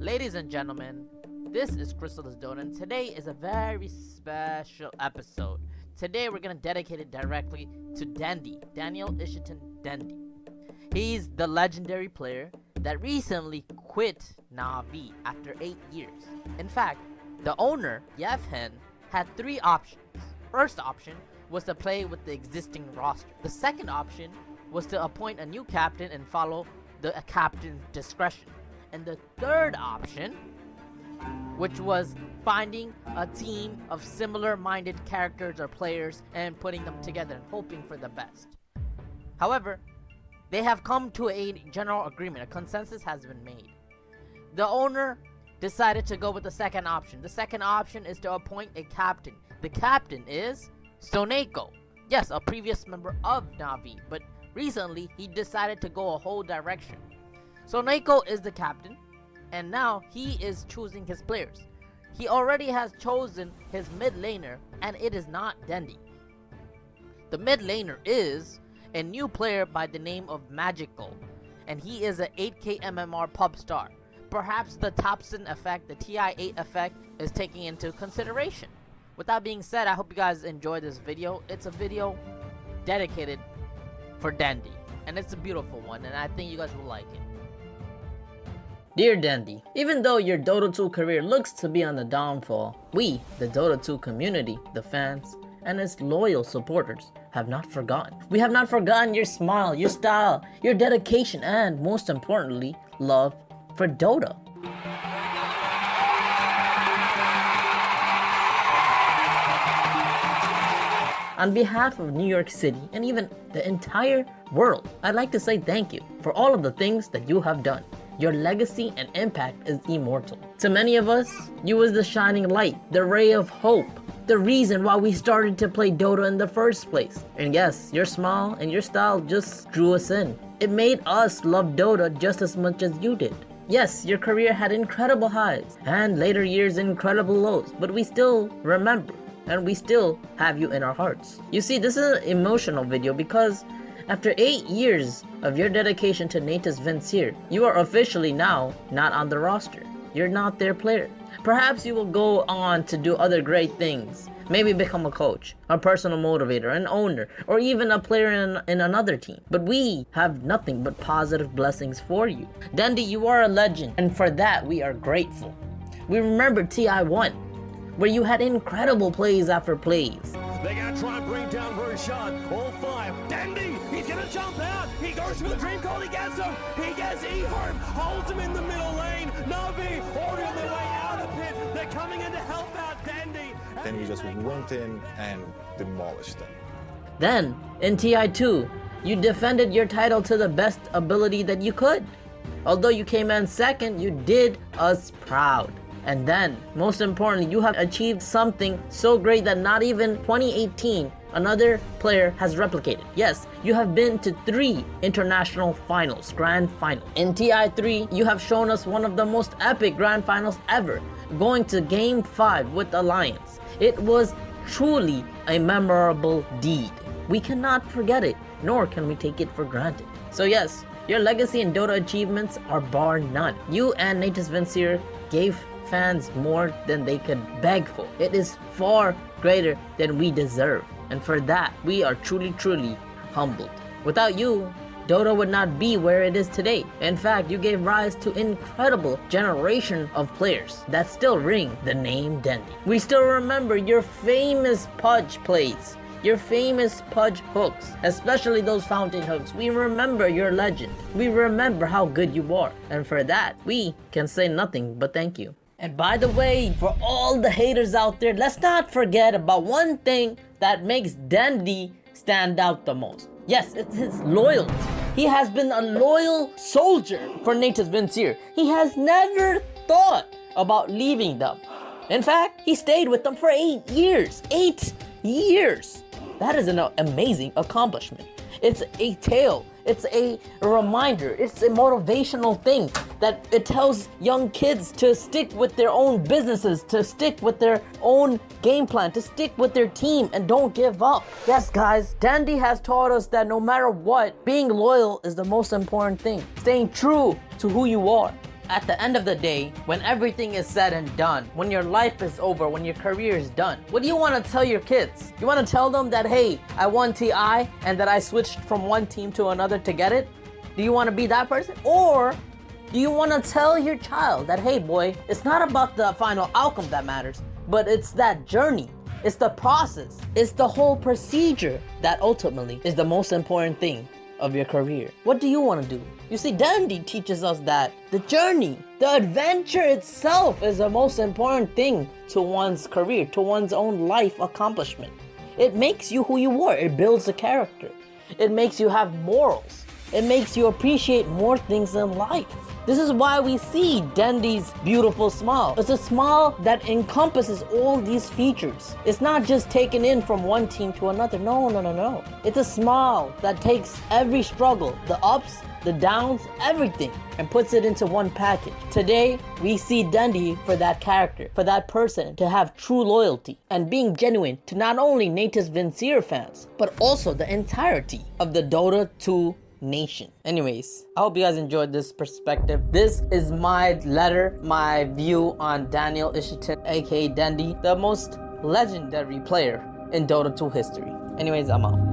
Ladies and gentlemen, this is Crystalis and today is a very special episode. Today we're going to dedicate it directly to Dendi, Daniel Ishton Dendi. He's the legendary player that recently quit NaVi after 8 years. In fact, the owner, Yevhen, had 3 options. First option was to play with the existing roster. The second option was to appoint a new captain and follow the captain's discretion. And the third option, which was finding a team of similar-minded characters or players and putting them together and hoping for the best. However, they have come to a general agreement. A consensus has been made. The owner decided to go with the second option. The second option is to appoint a captain. The captain is Sickick. Yes, a previous member of NaVi, but recently he decided to go a whole direction. Sickick is the captain, and now he is choosing his players. He already has chosen his mid laner, and it is not Dendi. The mid laner is a new player by the name of Magical, and he is an 8k MMR pub star. Perhaps the Thompson effect, the TI8 effect, is taken into consideration. With that being said, I hope you guys enjoy this video. It's a video dedicated for Dendi, and it's a beautiful one, and I think you guys will like it. Dear Dendi, even though your Dota 2 career looks to be on the downfall, we, the Dota 2 community, the fans, and its loyal supporters, have not forgotten. We have not forgotten your smile, your style, your dedication, and most importantly, love for Dota. On behalf of New York City and even the entire world, I'd like to say thank you for all of the things that you have done. Your legacy and impact is immortal. To many of us, you was the shining light, the ray of hope, the reason why we started to play Dota in the first place. And yes, your smile and your style just drew us in. It made us love Dota just as much as you did. Yes, your career had incredible highs and later years incredible lows, but we still remember and we still have you in our hearts. You see, this is an emotional video because after 8 years of your dedication to NaVi.Dendi, you are officially now not on the roster. You're not their player. Perhaps you will go on to do other great things. Maybe become a coach, a personal motivator, an owner, or even a player in another team. But we have nothing but positive blessings for you. Dendi, you are a legend, and for that we are grateful. We remember TI1, where you had incredible plays after plays. They're going to try and bring down Roshan. All 5. Dendi, he's going to jump out. He goes for the dream call. He gets him. He gets Ehome. Holds him in the middle lane. NaVi already on their way out of pit. They're coming in to help out Dendi. Then we just went in and demolished them. Then, in TI2, you defended your title to the best ability that you could. Although you came in second, you did us proud. And then, most importantly, you have achieved something so great that not even 2018 another player has replicated. Yes, you have been to 3 international finals, grand finals. In TI3, you have shown us one of the most epic grand finals ever, going to Game 5 with Alliance. It was truly a memorable deed. We cannot forget it, nor can we take it for granted. So yes, your legacy and Dota achievements are bar none. You and NaVi.Dendi gave fans more than they could beg for. It is far greater than we deserve, and for that we are truly humbled. Without you, Dota would not be where it is today. In fact, you gave rise to incredible generation of players that still ring the name Dendi. We still remember your famous Pudge plays, your famous Pudge hooks, especially those fountain hooks. We remember your legend. We remember how good you are, and for that we can say nothing but thank you. And by the way, for all the haters out there, let's not forget about one thing that makes Dendi stand out the most. Yes, it's his loyalty. He has been a loyal soldier for NaVi.Dendi. He has never thought about leaving them. In fact, he stayed with them for 8 years. 8 years! That is an amazing accomplishment. It's a tale. It's a reminder. It's a motivational thing that it tells young kids to stick with their own businesses, to stick with their own game plan, to stick with their team and don't give up. Yes, guys, Dendi has taught us that no matter what, being loyal is the most important thing. Staying true to who you are. At the end of the day, when everything is said and done, when your life is over, when your career is done, what do you want to tell your kids? You want to tell them that, hey, I won TI and that I switched from one team to another to get it? Do you want to be that person? Or do you want to tell your child that, hey boy, it's not about the final outcome that matters, but it's that journey. It's the process. It's the whole procedure that ultimately is the most important thing of your career. What do you want to do? You see, Dendi teaches us that the journey, the adventure itself is the most important thing to one's career, to one's own life accomplishment. It makes you who you are. It builds a character. It makes you have morals. It makes you appreciate more things in life. This is why we see Dendi's beautiful smile. It's a smile that encompasses all these features. It's not just taken in from one team to another. No. It's a smile that takes every struggle, the ups, the downs, everything, and puts it into one package. Today, we see Dendi for that character, for that person to have true loyalty and being genuine to not only Natus Vincere fans, but also the entirety of the Dota 2 nation. Anyways, I hope you guys enjoyed this perspective. This is my letter, my view on Daniel Ishitin, aka Dendi, the most legendary player in Dota 2 history. Anyways, I'm out.